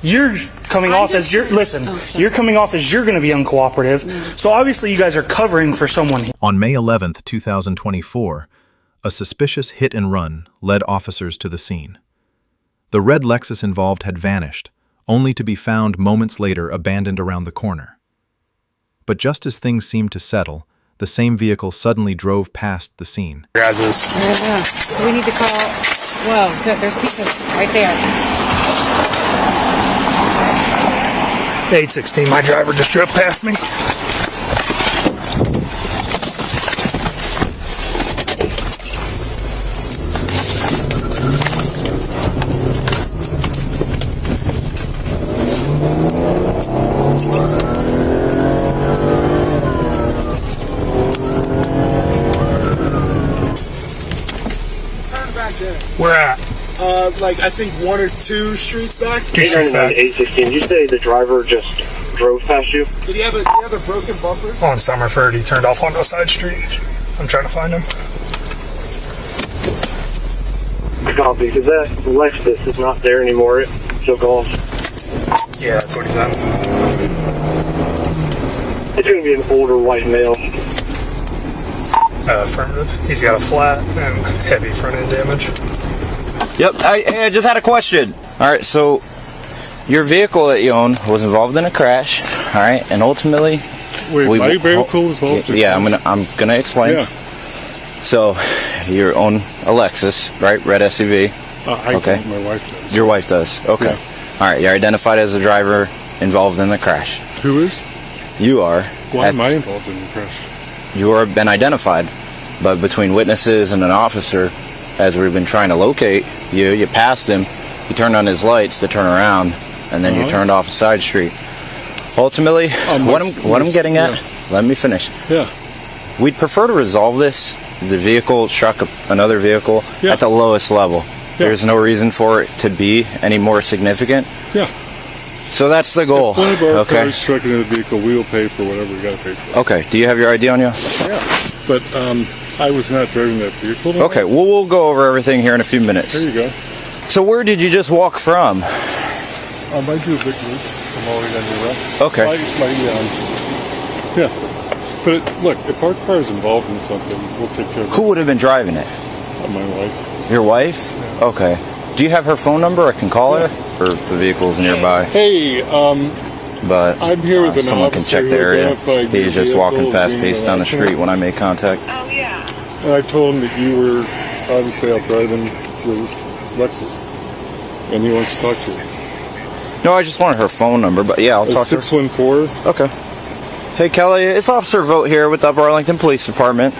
you're coming off as you're coming off as you're going to be uncooperative. So obviously you guys are covering for someone. On May 11th, 2024, a suspicious hit and run led officers to the scene. The red Lexus involved had vanished, only to be found moments later abandoned around the corner. But just as things seemed to settle, the same vehicle suddenly drove past the scene. Yeah. We need to call. Whoa, there's pieces right there. 816, my driver just drove past me. Where at? Like I think 1 or 2 streets back. 816. Did you say the driver just drove past you? Did he have a broken bumper? On Summerford, he turned off onto a side street. I'm trying to find him. Copy, because that Lexus is not there anymore. It took off. Yeah, that's what he said. It's going to be an older white male. Affirmative. He's got a flat and heavy front end damage. Yep, I just had a question. Alright, so your vehicle that you own was involved in a crash, alright, and ultimately... Wait, my vehicle was involved in a crash? I'm gonna explain. Yeah. So, you own a Lexus, right? Red SUV. Okay. My wife does. Your wife does, okay. Yeah. Alright, you're identified as the driver involved in the crash. Who is? You are. Why am I involved in the crash? You are been identified, but between witnesses and an officer, as we've been trying to locate you, you passed him, you turned on his lights to turn around, and then you turned off a side street. Ultimately, what I'm getting at, let me finish. Yeah. We'd prefer to resolve this. The vehicle struck another vehicle at the lowest level. Yeah. There's no reason for it to be any more significant. Yeah. So that's the goal. If one of our cars struck another vehicle, we will pay for whatever we got to pay for. Okay. Do you have your ID on you? Yeah. But I was not driving that vehicle. Okay. Well, we'll go over everything here in a few minutes. There you go. So where did you just walk from? I do a big loop. I'm already going to do that. Okay. Yeah. But look, if our car is involved in something, we'll take care of it. Who would have been driving it? My wife. Your wife? Yeah. Okay. Do you have her phone number? I can call her? Or the vehicle's nearby? Hey, but I'm here with an someone can check the area. He was just walking fast-paced down the street when I made contact. Oh, yeah. And I told him that you were obviously out driving your Lexus. And he wants to talk to you. No, I just wanted her phone number, but yeah, I'll talk to her. 614. Okay. Hey, Kelly, it's Officer Vogt here with the Upper Arlington Police Department.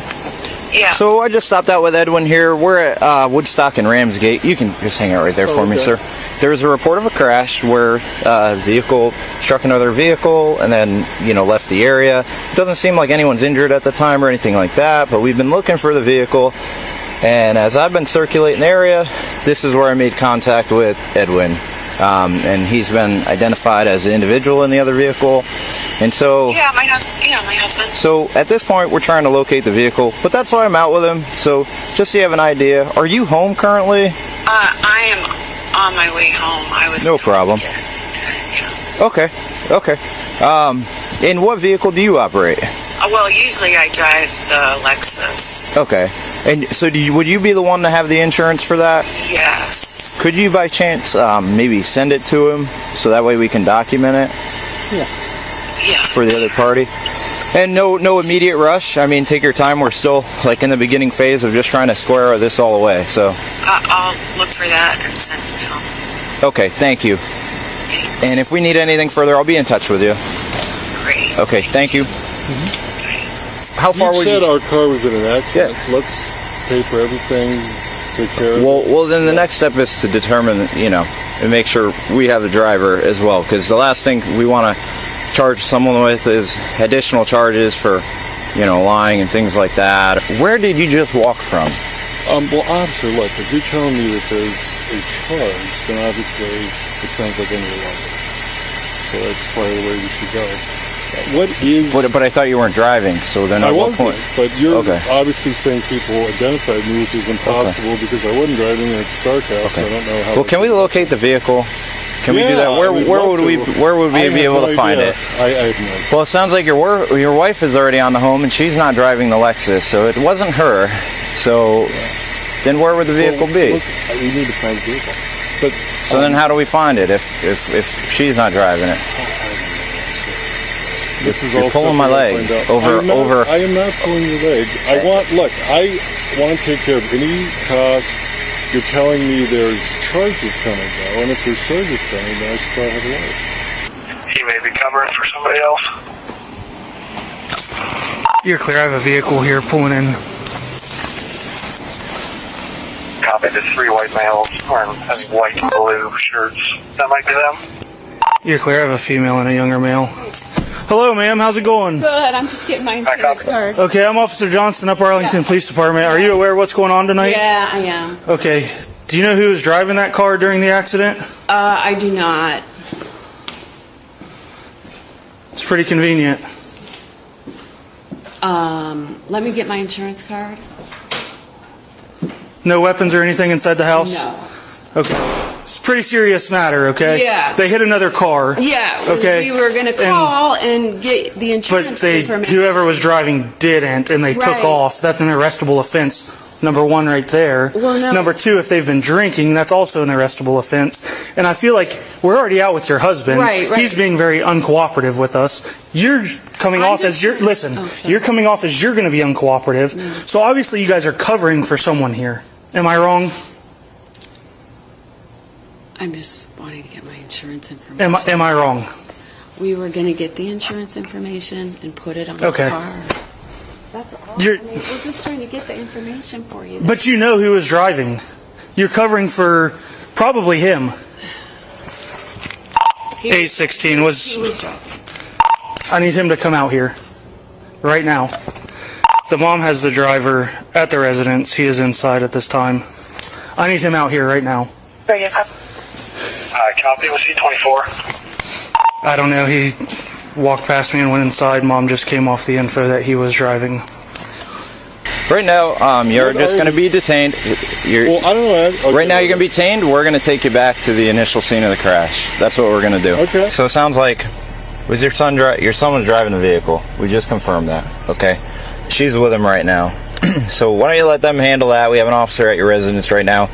Yeah. So I just stopped out with Edwin here. We're at Woodstock and Ramsgate. You can just hang out right there for me, sir. There was a report of a crash where a vehicle struck another vehicle and then, left the area. It doesn't seem like anyone's injured at the time or anything like that, but we've been looking for the vehicle. And as I've been circulating the area, this is where I made contact with Edwin. And he's been identified as the individual in the other vehicle. And so... Yeah, my husband. So, at this point, we're trying to locate the vehicle, but that's why I'm out with him. So, just so you have an idea, are you home currently? I am on my way home. No problem. Okay. And what vehicle do you operate? Well, usually I drive the Lexus. Okay. And so would you be the one to have the insurance for that? Yes. Could you by chance maybe send it to him so that way we can document it? Yeah. For the other party? And no immediate rush. I mean, take your time. We're still in the beginning phase of just trying to square this all away. So I'll look for that and send it to him. Okay, thank you. Thanks. And if we need anything further, I'll be in touch with you. Great. Okay, thank you. Mm-hmm. How far you were said you? our car was in an accident. Yeah. Let's pay for everything, take care of it. Well, then the next step is to determine, and make sure we have the driver as well. Because the last thing we want to charge someone with is additional charges for, lying and things like that. Where did you just walk from? Well, officer, look, if you're telling me that there's a charge, then obviously it sounds like any longer. So that's probably the way we should go. What is... But I thought you weren't driving, so then at what point? But you're obviously saying people identified me, which is impossible because I wasn't driving and it's dark out, so I don't know how... Well, can we locate the vehicle? Can we do that? Where would we be able to find it? I have no idea. Well, it sounds like your wife is already on the home and she's not driving the Lexus, so it wasn't her. So then where would the vehicle be? We need to find the vehicle. But So then how do we find it if she's not driving it? this is You're all pulling stuff my I gotta leg find out. over. I am not pulling your leg. I want to take care of any cost. You're telling me there's charges coming now, and if there's charges coming, then I should probably have a lawyer. He may be covering for somebody else. You're clear. I have a vehicle here pulling in. Copy. There's 3 white males wearing white and blue shirts. That might be them. You're clear. I have a female and a younger male. Hello, ma'am. How's it going? Good. I'm just getting my insurance card. Okay, I'm Officer Johnston, Upper Arlington Police Department. Are you aware of what's going on tonight? Yeah, I am. Okay. Do you know who was driving that car during the accident? I do not. It's pretty convenient. Let me get my insurance card. No weapons or anything inside the house? No. Okay. It's a pretty serious matter, okay? Yeah. They hit another car. Yeah. Okay. We were going to call and get the insurance But information. whoever was driving didn't, and they took Right. off. That's an arrestable offense. Number 1 right there. Well, no. Number 2, if they've been drinking, that's also an arrestable offense. And I feel like we're already out with your husband. Right. He's being very uncooperative with us. You're coming off as you're coming off as you're going to be uncooperative. Mm. So obviously you guys are covering for someone here. Am I wrong? I'm just wanting to get my insurance information. Am I wrong? We were going to get the insurance information and put it on Okay. the car. That's all. You're- I mean, we're just trying to get the information for you. But you know who was driving. You're covering for probably him. He was- 816 was... He was driving. I need him to come out here. Right now. The mom has the driver at the residence. He is inside at this time. I need him out here right now. Copy. Was he 24? I don't know. He walked past me and went inside. Mom just came off the info that he was driving. Right now, you're just going to be detained. Well, I don't know. Okay. Right now, you're going to be detained. We're going to take you back to the initial scene of the crash. That's what we're going to do. Okay. So it sounds like was your son was driving the vehicle. We just confirmed that. Okay. She's with him right now. So why don't you let them handle that? We have an officer at your residence right now.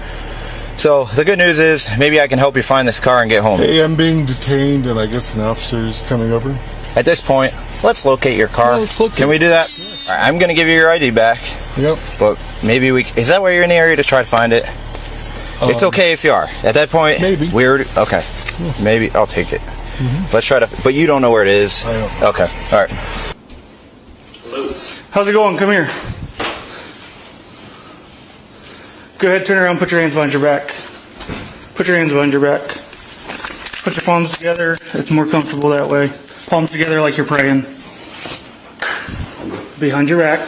So the good news is maybe I can help you find this car and get home. Hey, I'm being detained, and I guess an officer's coming over. At this point, let's locate your car. Yeah, let's locate Can we do that? Yeah. All right, I'm going to give you your ID back. Yep. But maybe is that where you're in the area to try to find it? It's okay if you are. At that point, Maybe. Weird. Okay. Maybe I'll take it. Let's try to. But you don't know where it is. I don't know. Okay. All right. How's it going? Come here. Go ahead, turn around, put your hands behind your back. Put your hands behind your back. Put your palms together. It's more comfortable that way. Palms together like you're praying. Behind your back.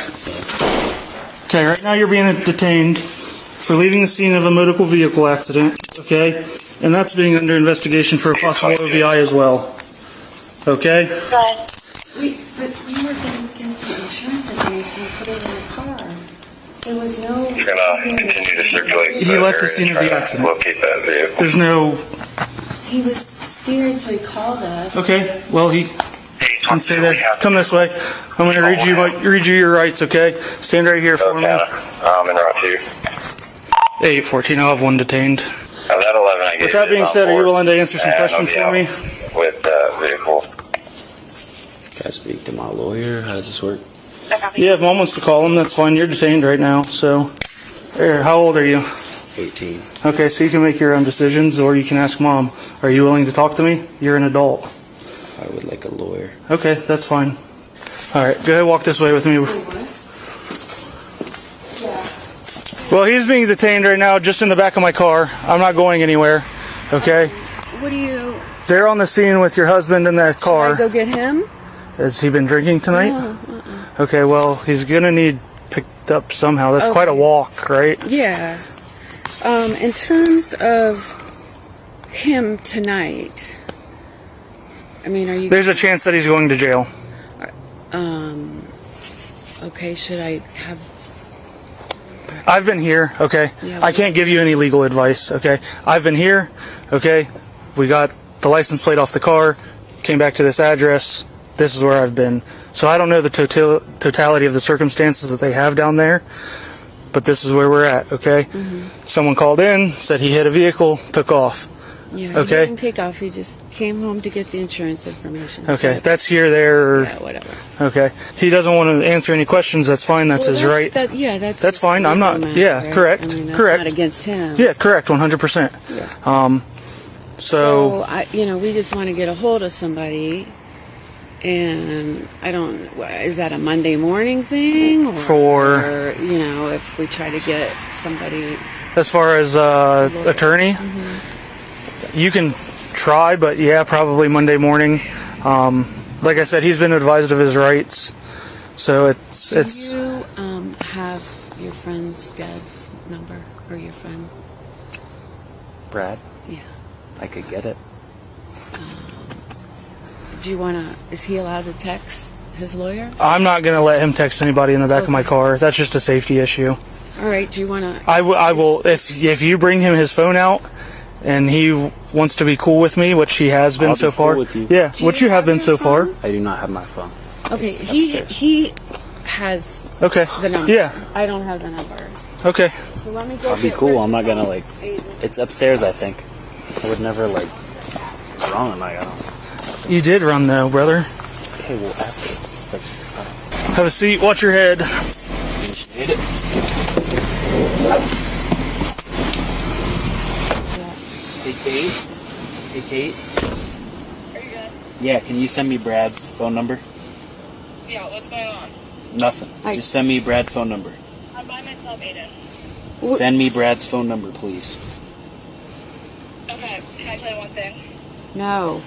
Okay, right now you're being detained for leaving the scene of a motor vehicle accident, okay? And that's being under investigation for a possible OVI as well. Okay? But we were going to get the insurance information and put it in the car. There was no... You're gonna continue to circulate. He left the scene of the accident. Locate that vehicle. There's no... He was scared, so he called us. Okay, well, he can stay there. Come this way. I'm going to read you your rights, okay? Stand right here for me. I'm in route 2. 814, I'll have one detained. That 11, I guess. With that being said, are you willing to answer some questions for me? With the vehicle. Can I speak to my lawyer? How does this work? Yeah, if Mom wants to call him, that's fine. You're detained right now, so... Here, how old are you? 18. Okay, so you can make your own decisions, or you can ask Mom. Are you willing to talk to me? You're an adult. I would like a lawyer. Okay, that's fine. All right, go ahead, walk this way with me. Well, he's being detained right now just in the back of my car. I'm not going anywhere, okay? What do you... They're on the scene with your husband in that car. Should I go get him? Has he been drinking tonight? No. Okay, well, he's going to need picked up somehow. That's quite a Okay. walk, right? Yeah. In terms of him tonight, I mean, are you... There's a chance that he's going to jail. Okay, should I have... I've been here, okay? Yeah, I can't give you any legal advice, okay? I've been here, okay? We got the license plate off the car, came back to this address. This is where I've been. So I don't know the totality of the circumstances that they have down there, but this is where we're at, okay? Someone called in, said he hit a vehicle, took off. Yeah, Okay. he didn't take off. He just came home to get the insurance information. Okay, that's here, there, or... Yeah, whatever. Okay. He doesn't want to answer any questions, that's fine, that's his right. That's fine, I'm not... matter, Yeah, right? correct, I mean, that's correct. not against him. Yeah, correct, 100%. Yeah. So we just want to get a hold of somebody, and I don't. Is that a Monday morning thing, or if we try to get somebody? as far as attorney, you can try, but yeah, probably Monday morning. Like I said, he's been advised of his rights, so it's. Do you have your friend's dad's number or your friend? Brad, Yeah. I could get it. Do you want to? Is he allowed to text his lawyer? I'm not gonna let him text anybody in the back of my car. That's just a safety issue. All right. Do you want to? I will if you bring him his phone out and he wants to be cool with me, which he has been I'll so be far. cool with you. Yeah, which you have been so far. I do not have my phone. Okay. It's He upstairs. has Okay. the number. Yeah. I don't have the number. Okay. So let me go. I'll be get cool. Rich's I'm not gonna phone. It's upstairs, I think. I would never wrong on my own. You did run though, brother. Okay, well after. Have a seat. Watch your head. Appreciate it. Hey Kate. Hey Kate. Are you good? Yeah, can you send me Brad's phone number? Yeah, what's going on? Nothing. Hi. Just send me Brad's phone number. I'm by myself, Aiden. Send me Brad's phone number, please. Okay, can I tell you one thing? No.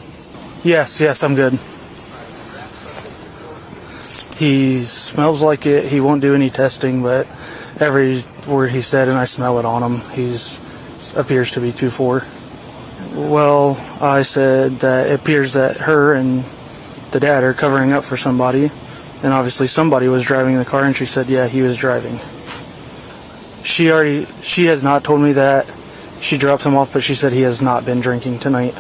Yes, I'm good. He smells like it. He won't do any testing, but every word he said, and I smell it on him, he's appears to be 2-4. Well, I said that it appears that her and the dad are covering up for somebody, and obviously somebody was driving the car, and she said, yeah, he was driving. She has not told me that. She dropped him off, but she said he has not been drinking tonight.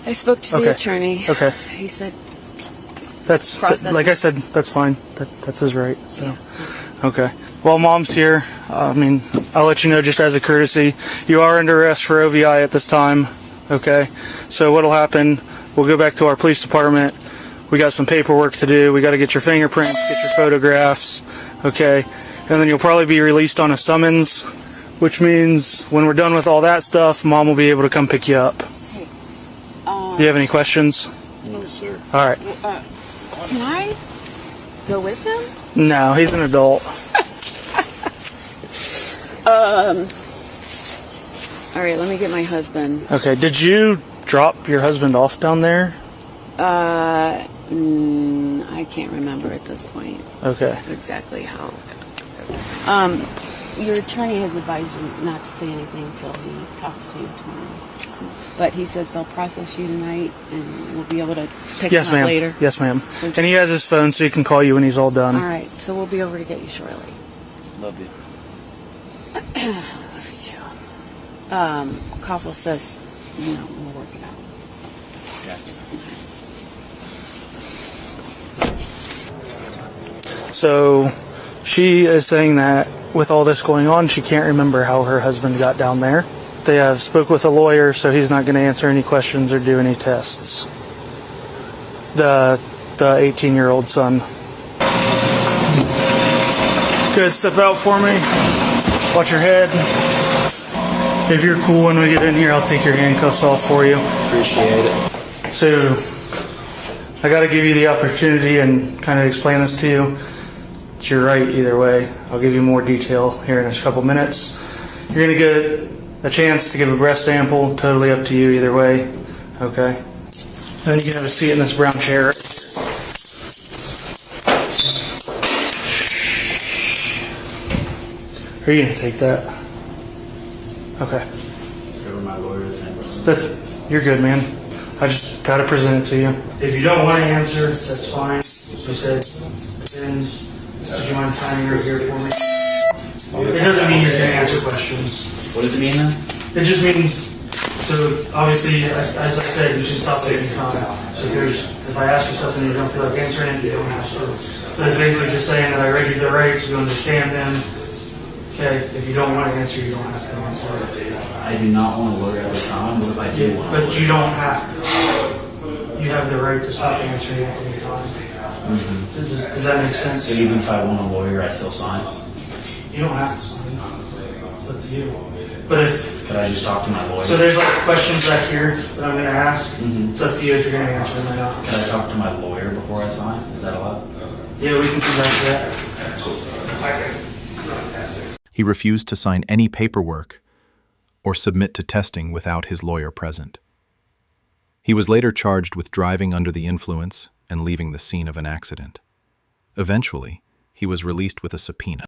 I spoke to the attorney. Okay. He said That's Processing. like I said. That's fine. That's his right. So, okay. Well, Mom's here. I mean, I'll let you know just as a courtesy. You are under arrest for OVI at this time. Okay. So what'll happen? We'll go back to our police department. We got some paperwork to do. We got to get your fingerprints, get your photographs. Okay. And then you'll probably be released on a summons, which means when we're done with all that stuff, Mom will be able to come pick you up. Do you have any questions? No, sir. All right. Can I go with him? No, he's an adult. All right, let me get my husband. Okay, did you drop your husband off down there? I can't remember at this point Okay. exactly how. Your attorney has advised you not to say anything until he talks to you tomorrow. But he says they'll process you tonight, and we'll be able to pick Yes, him up ma'am. later. Yes, ma'am. So And he has his phone, so he can call you when he's all done. All right, so we'll be over to get you shortly. Love you. Love you too. Koffel says, we'll work it out. So she is saying that with all this going on, she can't remember how her husband got down there. They have spoke with a lawyer, so he's not going to answer any questions or do any tests. The 18-year-old son. Good, step out for me. Watch your head. If you're cool when we get in here, I'll take your handcuffs off for you. Appreciate it. So, I got to give you the opportunity and kind of explain this to you. It's your right either way. I'll give you more detail here in a couple minutes. You're going to get a chance to give a breath sample, totally up to you either way. Okay? And then you can have a seat in this brown chair. Are you going to take that? Okay. Whatever my lawyer thinks. You're good, man. I just got to present it to you. If you don't want to answer, that's fine. You said depends. Would you mind signing right here for me? It doesn't mean you're going to answer questions. What does it mean then? It just means So obviously, as I said, you should stop taking time. So if I ask you something and you don't feel like answering it, you don't have to. So it's basically just saying that I read you the rights, you understand them. Okay, if you don't want to answer, you don't have to answer. I do not want to lawyer at the time. What if I do want to? But you don't have to. You have the right to stop answering at any time. Does that make sense? So even if I want a lawyer, I still sign? You don't have to sign. It's up to you. But if Could I just talk to my lawyer? so, there's like questions back here that I'm going to ask. It's up to you if you're going to answer them or not. Can I talk to my lawyer before I sign? Is that allowed? Yeah, we can do that. He refused to sign any paperwork or submit to testing without his lawyer present. He was later charged with driving under the influence and leaving the scene of an accident. Eventually, he was released with a subpoena.